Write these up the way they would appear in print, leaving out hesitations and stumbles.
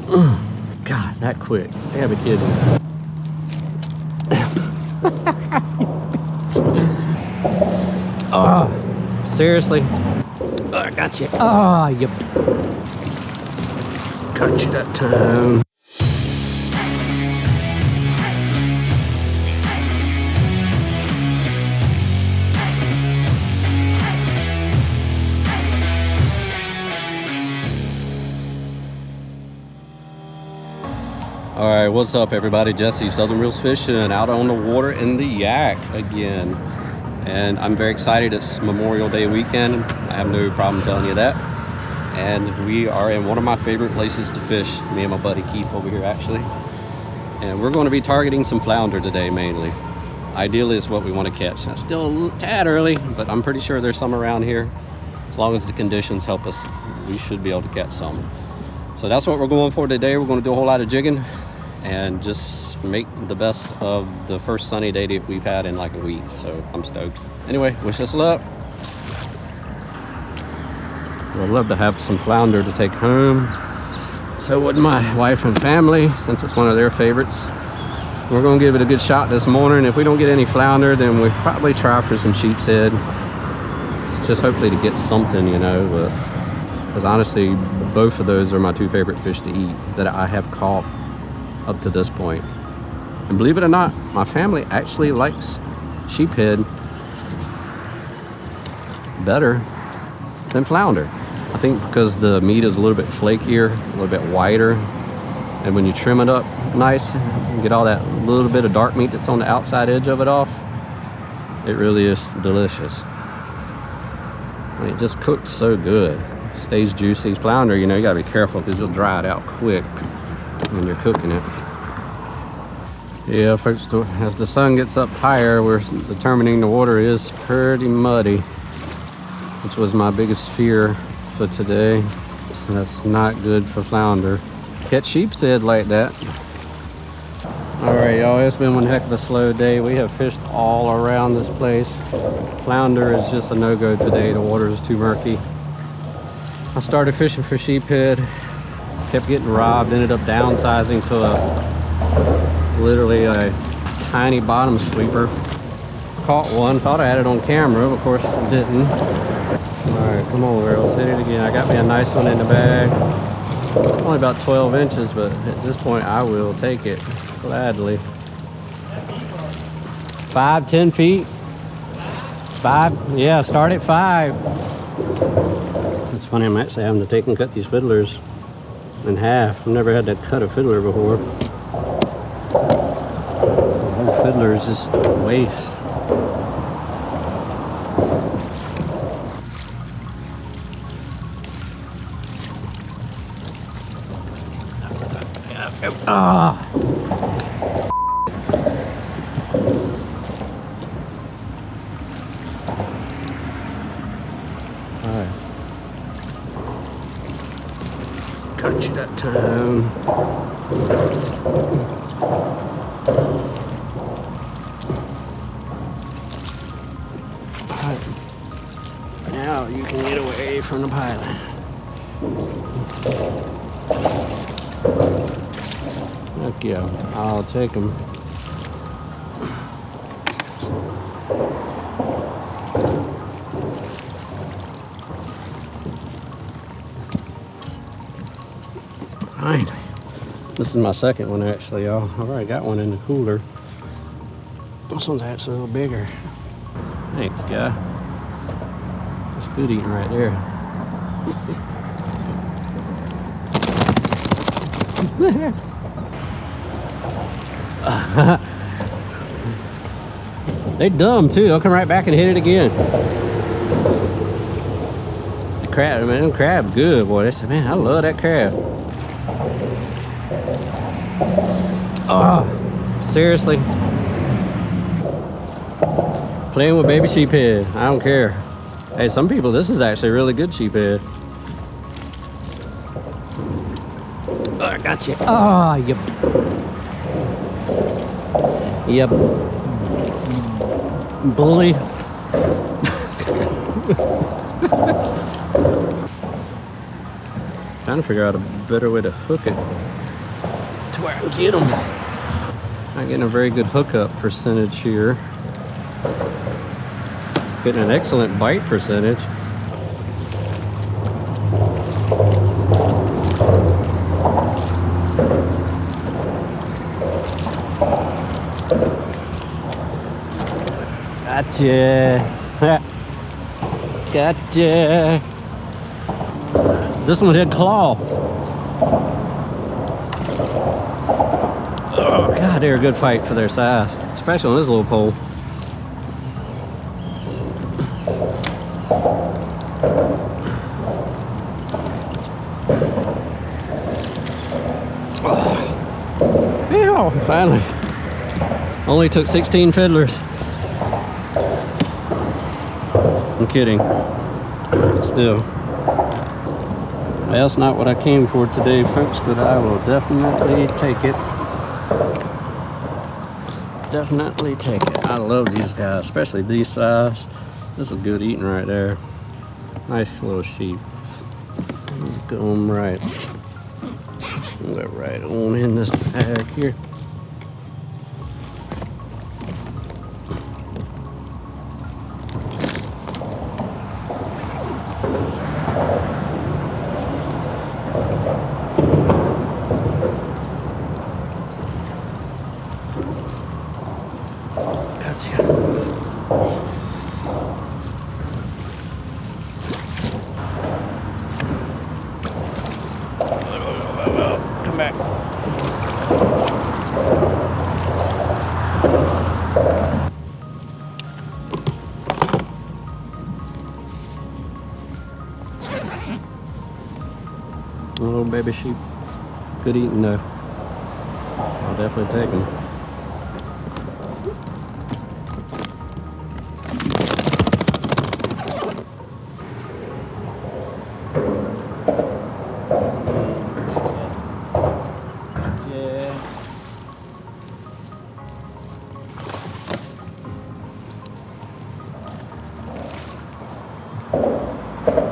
God, that quick. They gotta be kidding. Oh, seriously? Oh, I got you. Oh, yep. Got you that time. All right, what's up, everybody? Jesse, Southern Reels Fishing, out on the water in the Yak again. And I'm very excited. It's Memorial Day weekend. I have no problem telling you that. And we are in one of my favorite places to fish. Me and my buddy Keith over here, actually. And we're going to be targeting some flounder today, mainly. Ideally, is what we want to catch. Now, still a little tad early, but I'm pretty sure there's some around here. As long as the conditions help us, we should be able to catch some. So that's what we're going for today. We're going to do a whole lot of jigging and just make the best of the first sunny day that we've had in like a week. So I'm stoked. Anyway, wish us luck. I'd love to have some flounder to take home. So would my wife and family, since it's one of their favorites. We're gonna give it a good shot this morning. If we don't get any flounder, then we'll probably try for some sheepshead. Just hopefully to get something, you know, but because honestly, both of those are my two favorite fish to eat that I have caught up to this point. And believe it or not, my family actually likes sheephead better than flounder. I think because the meat is a little bit flakier, a little bit whiter, and when you trim it up nice, you get all that little bit of dark meat that's on the outside edge of it off. It really is delicious. I mean, it just cooked so good. Stays juicy. Flounder, you know, you gotta be careful because you'll dry it out quick when you're cooking it. Yeah, folks, as the sun gets up higher, we're determining the water is pretty muddy, which was my biggest fear for today. So that's not good for flounder. Catch sheepshead like that. All right, y'all, it's been one heck of a slow day. We have fished all around this place. Flounder is just a no-go today. The water is too murky. I started fishing for sheephead, kept getting robbed, ended up downsizing to literally a tiny bottom sweeper. Caught one, thought I had it on camera, but of course I didn't. All right, come on, girls, hit it again. I got me a nice one in the bag. Only about 12 inches, but at this point I will take it gladly. 5, 10 feet? 5, yeah, start at 5. It's funny, I'm actually having to take and cut these fiddlers in half. I've never had to cut a fiddler before. The whole fiddler is just waste. Ah! Alright. Got you that time. Alright. Now you can get away from the pilot. Heck yeah, I'll take them. Alright, this is my second one actually, y'all. I've already got one in the cooler. This one's actually a little bigger. Thanks, guy. That's good eating right there. They dumb too. They'll come right back and hit it again. The crab, man, them crab good, boy. They said, man, I love that crab. Oh, seriously. Playing with baby sheephead. I don't care. Hey, some people, this is actually really good sheephead. Oh, I got you. Oh, yep. Yep. Bully. Trying to figure out a better way to hook it. to where I can get them. Not getting a very good hookup percentage here. Getting an excellent bite percentage. Gotcha. Gotcha. This one had claw. Oh, God, they're a good fight for their size, especially on this little pole. Oh, finally. Only took 16 fiddlers. I'm kidding. But still. That's not what I came for today, folks, but I will definitely take it. Definitely take it. I love these guys, especially these size. This is good eating right there. Nice little sheep. Go them right. Go right on in this bag here. Come back. Little baby sheep. Good eating though. I'll definitely take them.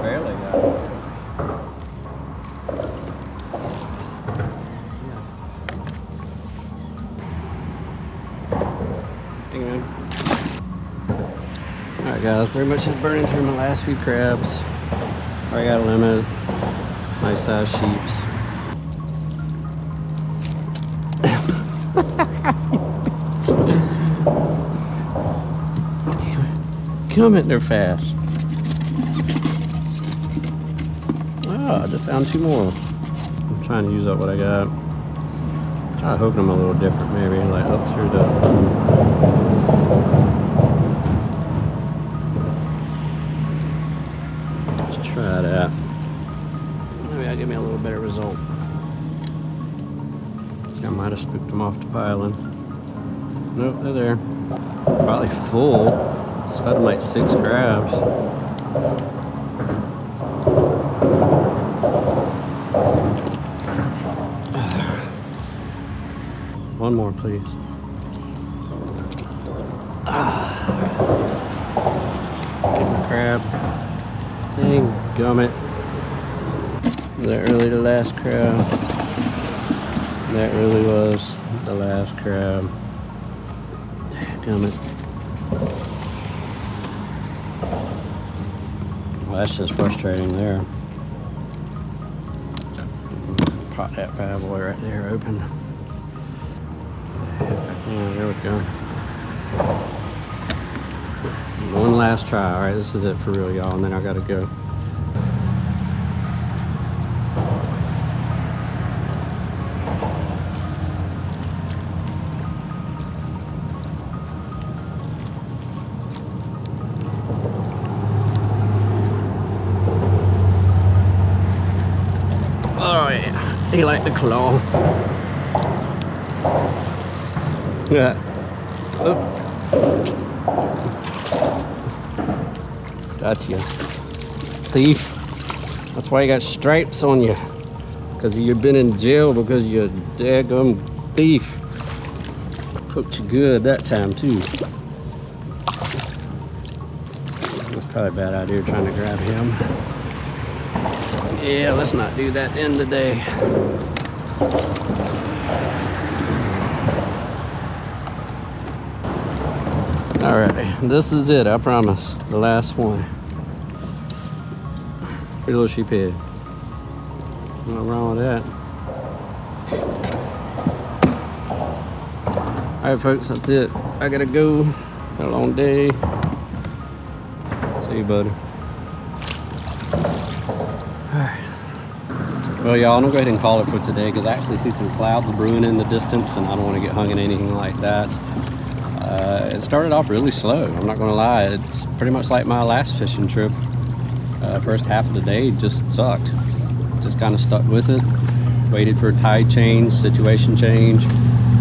Barely got it. Alright guys, pretty much just burning through my last few crabs. Already got a limit. Nice size sheeps. Come in there fast. Oh, I just found two more. I'm trying to use up what I got. Try hooking them a little different, maybe like up through the. Let's try that. Maybe that'll give me a little better result. I might have spooked them off the piling. Nope, they're there. Probably full. It's got them like 6 crabs. One more, please. Get my crab. Dang gummit. Is that really the last crab? That really was the last crab. Dang gummit. Well, that's just frustrating there. Pop that bad boy right there open. Yeah, there we go. One last try. Alright, this is it for real, y'all, and then I gotta go. Oh yeah, he liked the claw. Yeah. Oh. Gotcha. Thief. That's why you got stripes on you. Because you've been in jail because you're a daggum thief. Hooked you good that time too. That's probably a bad idea trying to grab him. Yeah, let's not do that in the day. Alright, this is it, I promise. The last one. Pretty little sheephead. Nothing wrong with that. Alright folks, that's it. I gotta go. Got a long day. See you, buddy. Alright. Well, y'all, I'm gonna go ahead and call it for today because I actually see some clouds brewing in the distance and I don't want to get hung in anything like that. It started off really slow, I'm not gonna lie. It's pretty much like my last fishing trip. First half of the day just sucked. Just kind of stuck with it. Waited for a tide change, situation change,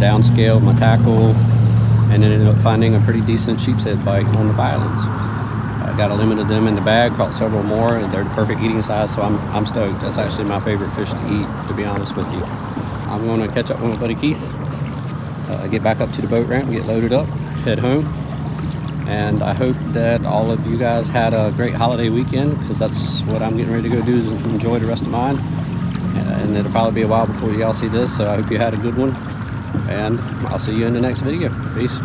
downscaled my tackle, and then ended up finding a pretty decent sheepshead bite on the islands. I got a limit of them in the bag, caught several more, and they're the perfect eating size, so I'm stoked. That's actually my favorite fish to eat, to be honest with you. I'm going to catch up with my buddy Keith, get back up to the boat ramp, get loaded up, head home. And I hope that all of you guys had a great holiday weekend, because that's what I'm getting ready to go do, is enjoy the rest of mine. And it'll probably be a while before y'all see this, so I hope you had a good one. And I'll see you in the next video. Peace.